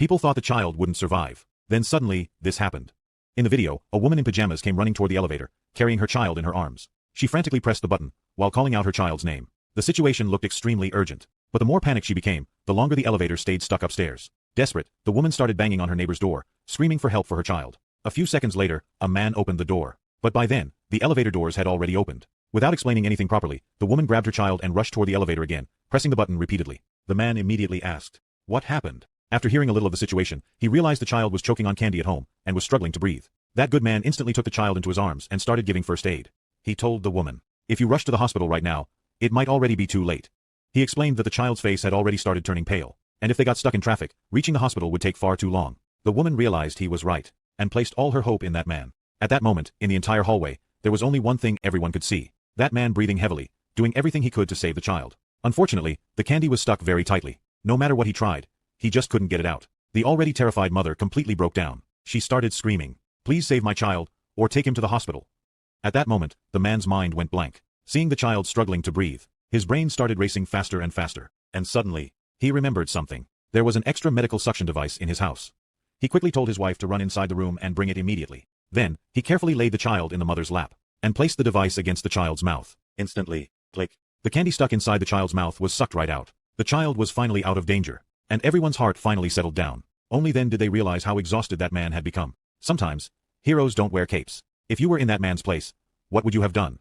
People thought the child wouldn't survive. Then suddenly, this happened. In the video, a woman in pajamas came running toward the elevator, carrying her child in her arms. She frantically pressed the button, while calling out her child's name. The situation looked extremely urgent. But the more panicked she became, the longer the elevator stayed stuck upstairs. Desperate, the woman started banging on her neighbor's door, screaming for help for her child. A few seconds later, a man opened the door. But by then, the elevator doors had already opened. Without explaining anything properly, the woman grabbed her child and rushed toward the elevator again, pressing the button repeatedly. The man immediately asked, "What happened?" After hearing a little of the situation, he realized the child was choking on candy at home and was struggling to breathe. That good man instantly took the child into his arms and started giving first aid. He told the woman, "If you rush to the hospital right now, it might already be too late." He explained that the child's face had already started turning pale, and if they got stuck in traffic, reaching the hospital would take far too long. The woman realized he was right, and placed all her hope in that man. At that moment, in the entire hallway, there was only one thing everyone could see. That man breathing heavily, doing everything he could to save the child. Unfortunately, the candy was stuck very tightly. No matter what he tried, he just couldn't get it out. The already terrified mother completely broke down. She started screaming, "Please save my child, or take him to the hospital." At that moment, the man's mind went blank. Seeing the child struggling to breathe, his brain started racing faster and faster. And suddenly, he remembered something. There was an extra medical suction device in his house. He quickly told his wife to run inside the room and bring it immediately. Then, he carefully laid the child in the mother's lap, and placed the device against the child's mouth. Instantly, click. The candy stuck inside the child's mouth was sucked right out. The child was finally out of danger, and everyone's heart finally settled down. Only then did they realize how exhausted that man had become. Sometimes, heroes don't wear capes. If you were in that man's place, what would you have done?